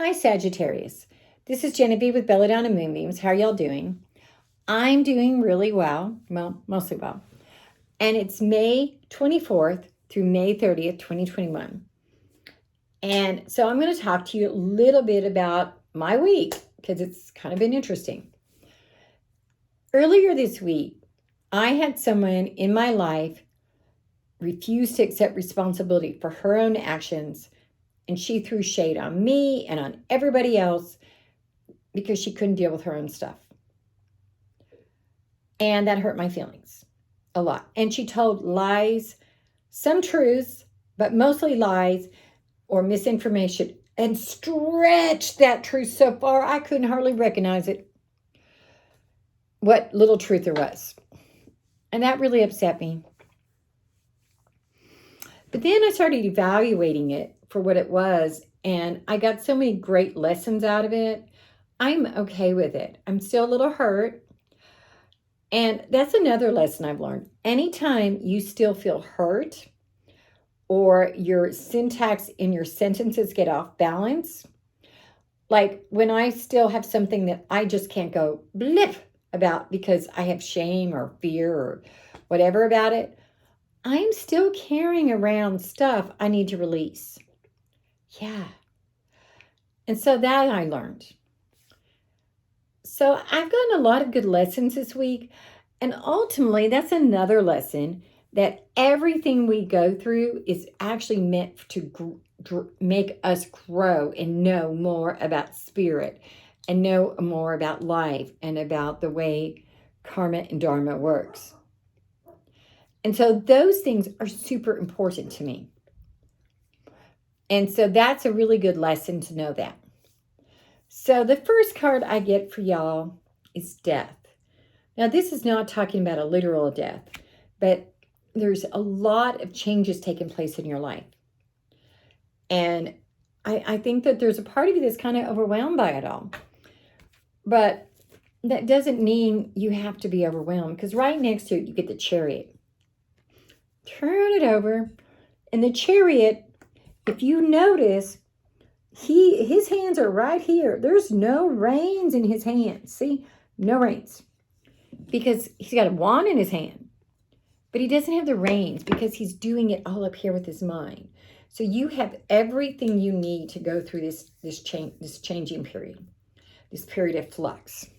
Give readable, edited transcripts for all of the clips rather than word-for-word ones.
Hi, Sagittarius. This is Genevieve with Belladonna and Moonbeams. How are y'all doing? I'm doing really well. Well, mostly well. And it's May 24th through May 30th, 2021. And so I'm going to talk to you a little bit about my week because it's kind of been interesting. Earlier this week, I had someone in my life refuse to accept responsibility for her own actions, and she threw shade on me and on everybody else because she couldn't deal with her own stuff. And that hurt my feelings a lot. And she told lies, some truths, but mostly lies or misinformation, and stretched that truth so far I couldn't hardly recognize it, what little truth there was. And that really upset me. But then I started evaluating it for what it was, and I got so many great lessons out of it. I'm okay with it. I'm still a little hurt. And that's another lesson I've learned. Anytime you still feel hurt or your syntax in your sentences get off balance, like when I still have something that I just can't go blip about because I have shame or fear or whatever about it, I'm still carrying around stuff I need to release. Yeah. And so that I learned. So I've gotten a lot of good lessons this week. And ultimately, that's another lesson that everything we go through is actually meant to make us grow and know more about spirit and know more about life and about the way karma and dharma works. And so those things are super important to me. And so that's a really good lesson to know that. So the first card I get for y'all is death. Now, this is not talking about a literal death, but there's a lot of changes taking place in your life. And I think that there's a part of you that's kind of overwhelmed by it all. But that doesn't mean you have to be overwhelmed, because right next to it, you get the Chariot. Turn it over. And the Chariot, if you notice, his hands are right here. There's no reins in his hands. See? No reins. Because he's got a wand in his hand. But he doesn't have the reins because he's doing it all up here with his mind. So you have everything you need to go through this changing period. This period of flux.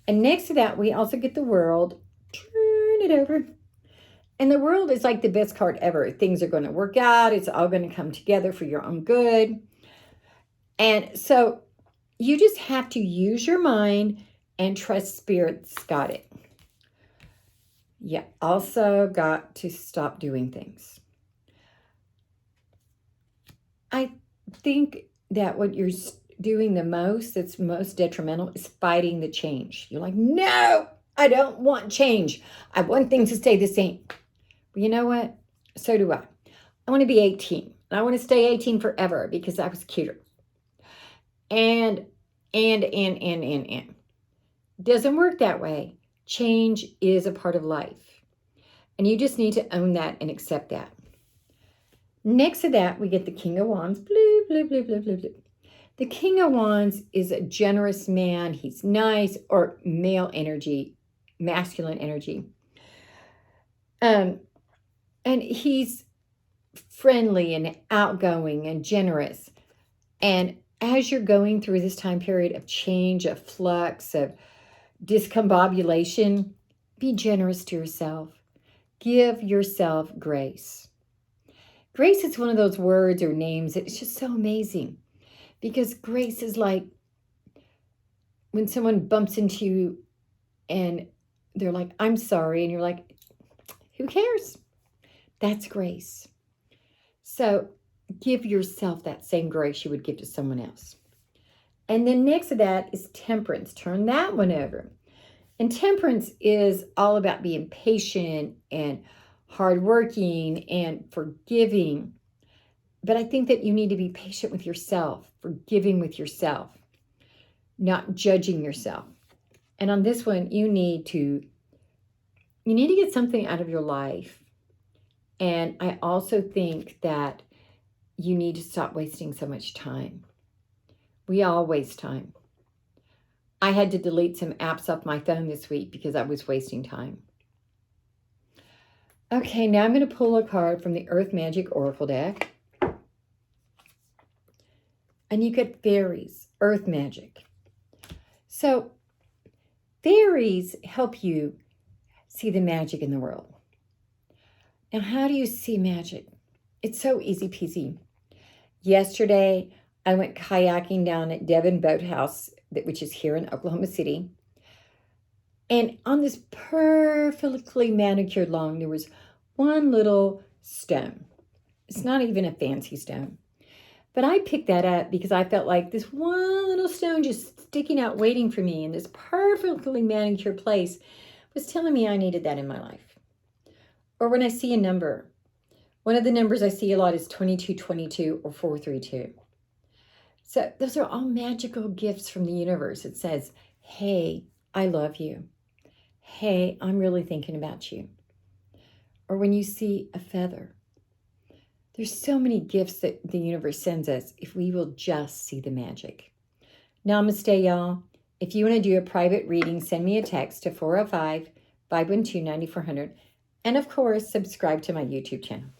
And next to that, we also get the World. Turn it over. And the World is like the best card ever. Things are going to work out. It's all going to come together for your own good. And so you just have to use your mind and trust Spirit's got it. Yeah, also got to stop doing things. I think that what you're doing the most, that's most detrimental, is fighting the change. You're like, no, I don't want change. I want things to stay the same. But you know what? So do I. I want to be 18. And I want to stay 18 forever because I was cuter. And. Doesn't work that way. Change is a part of life. And you just need to own that and accept that. Next to that, we get the King of Wands. Blue, blue, blue, blue, blue, blue. The King of Wands is a generous man. He's nice, or male energy, masculine energy. And he's friendly and outgoing and generous. And as you're going through this time period of change, of flux, of discombobulation, be generous to yourself. Give yourself grace. Grace is one of those words or names that it's just so amazing, because grace is like when someone bumps into you and they're like, I'm sorry. And you're like, who cares? That's grace. So give yourself that same grace you would give to someone else. And then next to that is Temperance. Turn that one over. And Temperance is all about being patient and hardworking and forgiving. But I think that you need to be patient with yourself, forgiving with yourself, not judging yourself. And on this one, you need to get something out of your life. And I also think that you need to stop wasting so much time. We all waste time. I had to delete some apps off my phone this week because I was wasting time. Okay, now I'm going to pull a card from the Earth Magic Oracle deck. And you get fairies, earth magic. So fairies help you see the magic in the world. Now, how do you see magic? It's so easy peasy. Yesterday, I went kayaking down at Devon Boathouse, which is here in Oklahoma City. And on this perfectly manicured lawn, there was one little stone. It's not even a fancy stone. But I picked that up because I felt like this one little stone just sticking out waiting for me in this perfectly manicured place was telling me I needed that in my life. Or when I see a number, one of the numbers I see a lot is 2222 or 432. So those are all magical gifts from the universe. It says, hey, I love you. Hey, I'm really thinking about you. Or when you see a feather. There's so many gifts that the universe sends us if we will just see the magic. Namaste, y'all. If you want to do a private reading, send me a text to 405-512-9400. And of course, subscribe to my YouTube channel.